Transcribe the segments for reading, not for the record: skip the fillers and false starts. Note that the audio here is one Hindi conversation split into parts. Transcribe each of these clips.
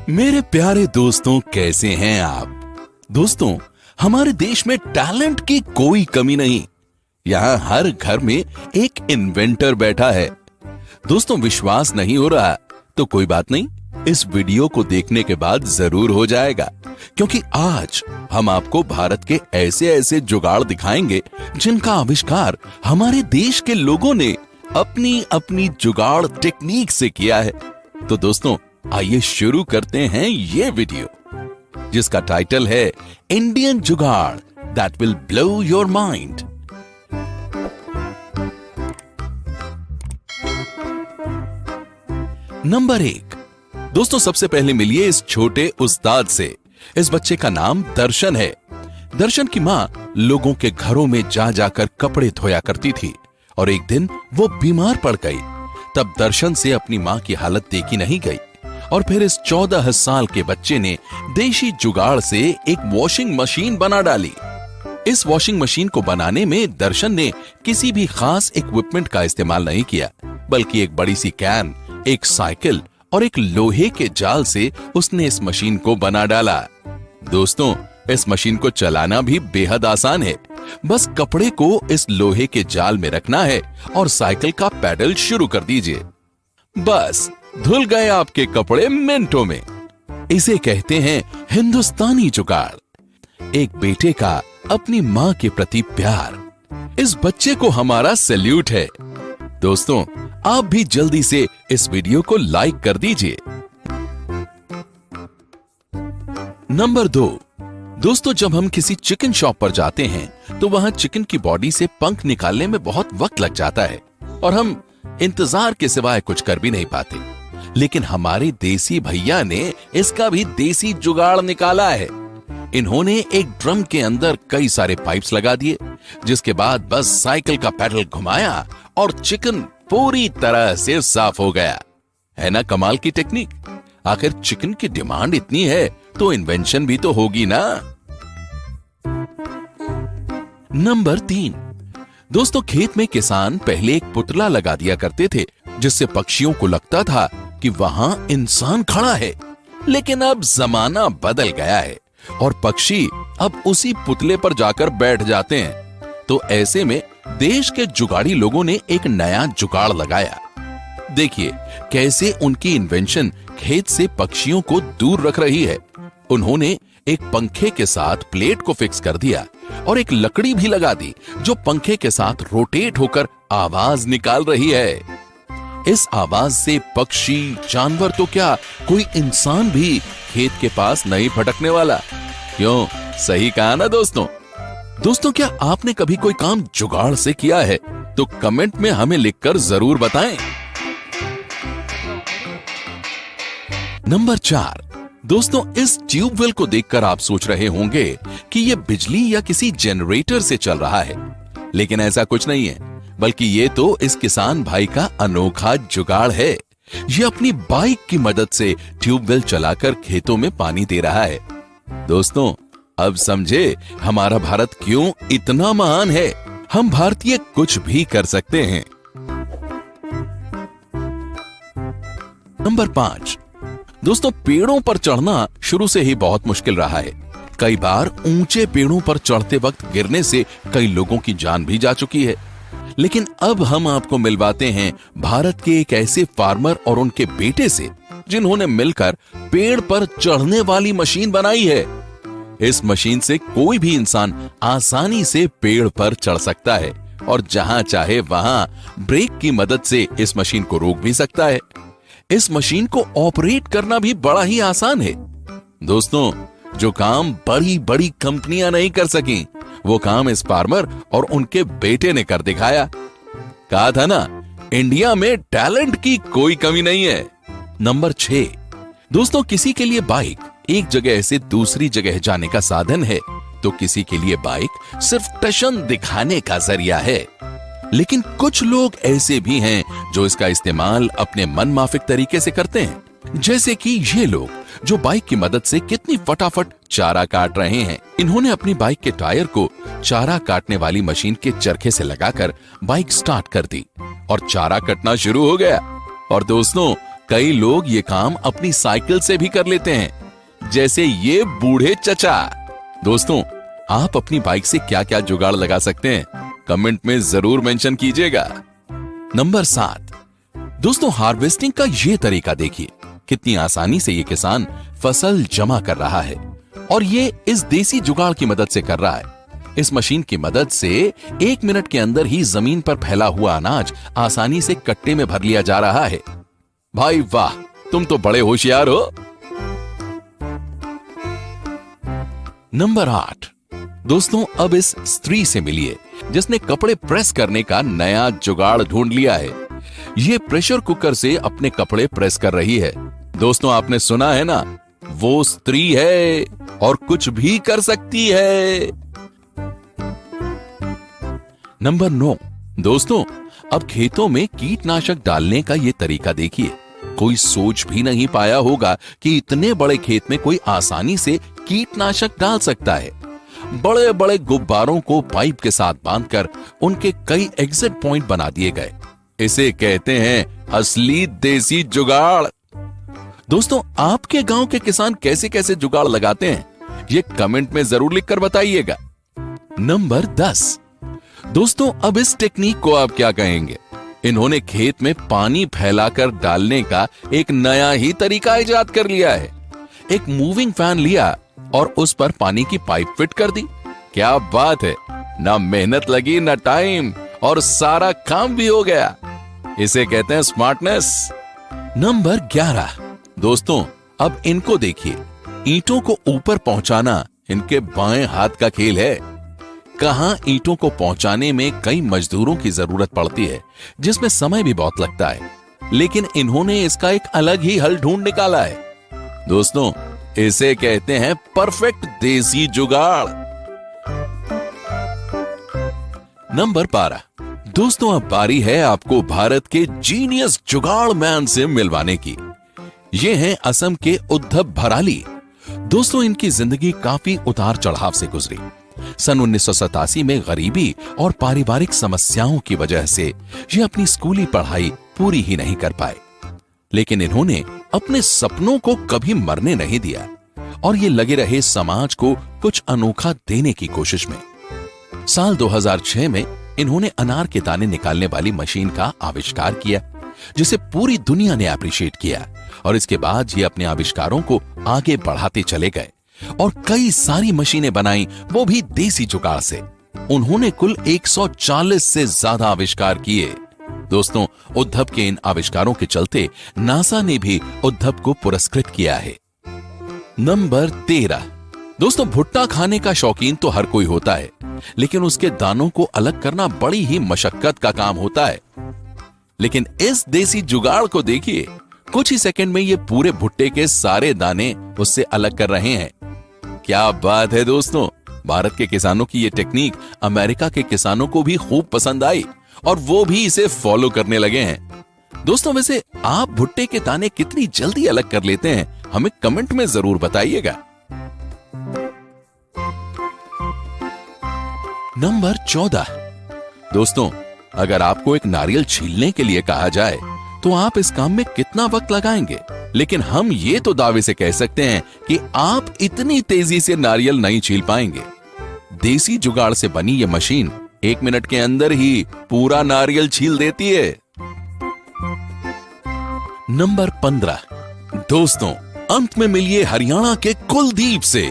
मेरे प्यारे दोस्तों, कैसे हैं आप? दोस्तों, हमारे देश में टैलेंट की कोई कमी नहीं। यहाँ हर घर में एक इन्वेंटर बैठा है। दोस्तों, विश्वास नहीं हो रहा तो कोई बात नहीं, इस वीडियो को देखने के बाद जरूर हो जाएगा, क्योंकि आज हम आपको भारत के ऐसे ऐसे जुगाड़ दिखाएंगे जिनका आविष्कार हमारे देश के लोगों ने अपनी अपनी जुगाड़ टेक्निक से किया है। तो दोस्तों, आइए शुरू करते हैं ये वीडियो, जिसका टाइटल है इंडियन जुगाड़ that will blow your mind. Number 1। दोस्तों, सबसे पहले मिलिए इस छोटे उस्ताद से। इस बच्चे का नाम दर्शन है। दर्शन की मां लोगों के घरों में जा जाकर कपड़े धोया करती थी और एक दिन वो बीमार पड़ गई। तब दर्शन से अपनी मां की हालत देखी नहीं गई और फिर इस 14 साल के बच्चे ने देशी जुगाड़ से एक वॉशिंग मशीन बना डाली। इस वॉशिंग मशीन को बनाने में दर्शन ने किसी भी खास इक्विपमेंट का इस्तेमाल नहीं किया, बल्कि एक बड़ी सी कैन, एक साइकिल और एक लोहे के जाल से उसने इस मशीन को बना डाला। दोस्तों, इस मशीन को चलाना भी बेहद आसान है। बस कपड़े को इस लोहे के जाल में रखना है और साइकिल का पैडल शुरू कर दीजिए। बस धुल गए आपके कपड़े मिनटों में। इसे कहते हैं हिंदुस्तानी जुगाड़। एक बेटे का अपनी मां के प्रति प्यार। इस बच्चे को हमारा सैल्यूट है। दोस्तों, आप भी जल्दी से इस वीडियो को लाइक कर दीजिए। नंबर 2। दोस्तों, जब हम किसी चिकन शॉप पर जाते हैं तो वहां चिकन की बॉडी से पंख निकालने में बहुत वक्त लग जाता है और हम इंतजार के सिवाय कुछ कर भी नहीं पाते। लेकिन हमारे देसी भैया ने इसका भी देसी जुगाड़ निकाला है। इन्होंने एक ड्रम के अंदर कई सारे पाइप्स लगा दिए, जिसके बाद बस साइकिल का पैडल घुमाया और चिकन पूरी तरह से साफ हो गया। है ना कमाल की टेक्निक? आखिर चिकन की डिमांड इतनी है तो इन्वेंशन भी तो होगी ना। नंबर 3। दोस्तों, खेत में किसान पहले एक पुतला लगा दिया करते थे, जिससे पक्षियों को लगता था कि वहां इंसान खड़ा है। लेकिन अब जमाना बदल गया है और पक्षी अब उसी पुतले पर जाकर बैठ जाते हैं। तो ऐसे में देश के जुगाड़ी लोगों ने एक नया जुगाड़ लगाया। देखिए कैसे उनकी इन्वेंशन खेत से पक्षियों को दूर रख रही है। उन्होंने एक पंखे के साथ प्लेट को फिक्स कर दिया और एक लकड़ी भी लगा दी, जो पंखे के साथ रोटेट होकर आवाज निकाल रही है। इस आवाज से पक्षी, जानवर तो क्या, कोई इंसान भी खेत के पास नहीं भटकने वाला। क्यों? सही कहा ना दोस्तों? दोस्तों, क्या आपने कभी कोई काम जुगाड़ से किया है? तो कमेंट में हमें लिखकर जरूर बताएं। नंबर 4। दोस्तों, इस ट्यूबवेल को देखकर आप सोच रहे होंगे कि यह बिजली या किसी जनरेटर से चल रहा है, लेकिन ऐसा कुछ नहीं है, बल्कि ये तो इस किसान भाई का अनोखा जुगाड़ है। ये अपनी बाइक की मदद से ट्यूबवेल चलाकर खेतों में पानी दे रहा है। दोस्तों, अब समझे हमारा भारत क्यों इतना महान है। हम भारतीय कुछ भी कर सकते हैं। नंबर 5। दोस्तों, पेड़ों पर चढ़ना शुरू से ही बहुत मुश्किल रहा है। कई बार ऊंचे पेड़ों पर चढ़ते वक्त गिरने से कई लोगों की जान भी जा चुकी है। लेकिन अब हम आपको मिलवाते हैं भारत के एक ऐसे फार्मर और उनके बेटे से, जिन्होंने मिलकर पेड़ पर चढ़ने वाली मशीन बनाई है। इस मशीन से कोई भी इंसान आसानी से पेड़ पर चढ़ सकता है और जहां चाहे वहां ब्रेक की मदद से इस मशीन को रोक भी सकता है। इस मशीन को ऑपरेट करना भी बड़ा ही आसान है। दोस्तों, जो काम बड़ी बड़ी कंपनियां नहीं कर सकी, वो काम इस फार्मर और उनके बेटे ने कर दिखाया। कहा था ना, इंडिया में टैलेंट की कोई कमी नहीं है। नंबर 6। दोस्तों, किसी के लिए बाइक एक जगह से दूसरी जगह जाने का साधन है, तो किसी के लिए बाइक सिर्फ टशन दिखाने का जरिया है। लेकिन कुछ लोग ऐसे भी हैं जो इसका इस्तेमाल अपने मनमाफिक तरीके से करते हैं, जैसे कि ये लोग जो बाइक की मदद से कितनी फटाफट चारा काट रहे हैं। इन्होंने अपनी बाइक के टायर को चारा काटने वाली मशीन के चरखे से लगाकर बाइक स्टार्ट कर दी और चारा कटना शुरू हो गया। और दोस्तों, कई लोग ये काम अपनी साइकिल से भी कर लेते हैं, जैसे ये बूढ़े चचा। दोस्तों, आप अपनी बाइक से क्या क्या जुगाड़ लगा सकते हैं, कमेंट में जरूर मेंशन कीजिएगा। नंबर 7, दोस्तों हार्वेस्टिंग का ये तरीका देखिए, कितनी आसानी से ये किसान फसल जमा कर रहा है, और ये इस देसी जुगाड़ की मदद से कर रहा है। इस मशीन की मदद से 1 मिनट के अंदर ही जमीन पर फैला हुआ अनाज आसानी से कट्टे में भर लिया जा रहा है। भाई वाह, तुम तो बड़े होशियार हो। नंबर 8, दोस्तों अब इस स्त्री से मिलिए जिसने कपड़े प्रेस करने का नया जुगाड़ ढूंढ लिया है। ये प्रेशर कुकर से अपने कपड़े प्रेस कर रही है। दोस्तों, आपने सुना है ना, वो स्त्री है और कुछ भी कर सकती है। नंबर 9, दोस्तों अब खेतों में कीटनाशक डालने का ये तरीका देखिए। कोई सोच भी नहीं पाया होगा कि इतने बड़े खेत में कोई आसानी से कीटनाशक डाल सकता है। बड़े बड़े गुब्बारों को पाइप के साथ बांधकर उनके कई एग्जिट पॉइंट बना दिए गए। इसे कहते हैं असली देसी जुगाड़। दोस्तों, आपके गांव के किसान कैसे कैसे जुगाड़ लगाते हैं, ये कमेंट में जरूर लिखकर बताइएगा। नंबर 10, दोस्तों अब इस टेक्निक को आप क्या कहेंगे? इन्होंने खेत में पानी फैलाकर डालने का एक नया ही तरीका इजाद कर लिया है। एक मूविंग फैन लिया और उस पर पानी की पाइप फिट कर दी। क्या बात है, ना मेहनत लगी ना टाइम, और सारा काम भी हो गया। इसे कहते हैं स्मार्टनेस। नंबर 11, दोस्तों अब इनको देखिए, ईंटों को ऊपर पहुंचाना इनके बाएं हाथ का खेल है। कहां ईंटों को पहुंचाने में कई मजदूरों की जरूरत पड़ती है, जिसमें समय भी बहुत लगता है, लेकिन इन्होंने इसका एक अलग ही हल ढूंढ निकाला है। दोस्तों, इसे कहते हैं परफेक्ट देसी जुगाड़। नंबर 12, दोस्तों अब बारी है आपको भारत के जीनियस जुगाड़ मैन से मिलवाने की। ये हैं असम के उद्धव भराली। दोस्तों, इनकी जिंदगी काफी उतार चढ़ाव से गुजरी। सन 1987 में गरीबी और पारिवारिक समस्याओं की वजह से ये अपनी स्कूली पढ़ाई पूरी ही नहीं कर पाए, लेकिन इन्होंने अपने सपनों को कभी मरने नहीं दिया और ये लगे रहे समाज को कुछ अनोखा देने की कोशिश में। साल 2006 में इन्होंने अनार के दाने निकालने वाली मशीन का आविष्कार किया, जिसे पूरी दुनिया ने अप्रिशिएट किया, और इसके बाद ये अपने आविष्कारों को आगे बढ़ाते चले गए और कई सारी मशीनें बनाई, वो भी देसी जुगाड़ से। उन्होंने कुल 140 से ज्यादा आविष्कार किए। दोस्तों, उद्धव के इन आविष्कारों के चलते नासा ने भी उद्धव को पुरस्कृत किया है। नंबर 13, दोस्तों भुट्टा खाने का शौकीन तो हर कोई होता है, लेकिन उसके दानों को अलग करना बड़ी ही मशक्कत का काम होता है। लेकिन इस देसी जुगाड़ को देखिए, कुछ ही सेकंड में ये पूरे भुट्टे के सारे दाने उससे अलग कर रहे हैं। क्या बात है दोस्तों, भारत के किसानों की ये टेक्निक अमेरिका के किसानों को भी खूब पसंद आई और वो भी इसे फॉलो करने लगे हैं। दोस्तों, वैसे आप भुट्टे के दाने कितनी जल्दी अलग कर लेते हैं, हमें कमेंट में जरूर बताइएगा। नंबर 14, दोस्तों अगर आपको एक नारियल छीलने के लिए कहा जाए तो आप इस काम में कितना वक्त लगाएंगे? लेकिन हम ये तो दावे से कह सकते हैं कि आप इतनी तेजी से नारियल नहीं छील पाएंगे। देसी जुगाड़ से बनी ये मशीन 1 मिनट के अंदर ही पूरा नारियल छील देती है। नंबर 15, दोस्तों अंत में मिलिए हरियाणा के कुलदीप से,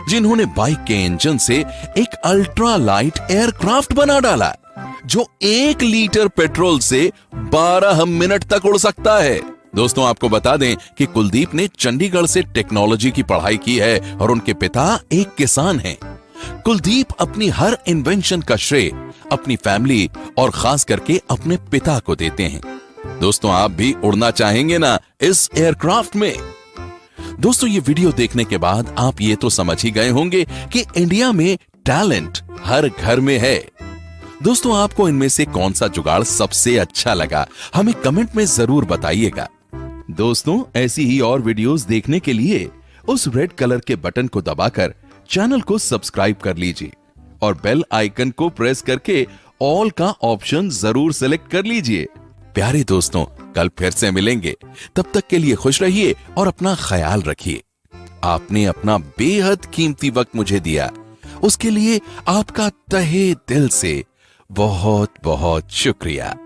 जिन्होंने बाइक के इंजन से एक अल्ट्रा लाइट एयरक्राफ्ट बना डाला जो 1 लीटर पेट्रोल से 12 मिनट तक उड़ सकता है। दोस्तों आपको बता दें कि कुलदीप ने चंडीगढ़ से टेक्नोलॉजी की पढ़ाई की है और उनके पिता एक किसान हैं। कुलदीप अपनी हर इन्वेंशन का श्रेय अपनी फैमिली और खास करके अपने पिता को देते हैं। दोस्तों आप भी उड़ना चाहेंगे ना इस एयरक्राफ्ट में? दोस्तों ये वीडियो देखने के बाद आप ये तो समझ ही गए होंगे कि इंडिया में टैलेंट हर घर में है। दोस्तों आपको इनमें से कौन सा जुगाड़ सबसे अच्छा लगा, हमें कमेंट में जरूर बताइएगा। दोस्तों ऐसी ही और वीडियोस देखने के लिए उस रेड कलर के बटन को दबाकर चैनल को सब्सक्राइब कर लीजिए और बेल आइकन को प्रेस करके ऑल का ऑप्शन जरूर सेलेक्ट कर लीजिए। प्यारे दोस्तों कल फिर से मिलेंगे। तब तक के लिए खुश रहिए और अपना ख्याल रखिए। आपने अपना बेहद कीमती वक्त मुझे दिया, उसके लिए आपका तहे दिल से बहुत बहुत शुक्रिया।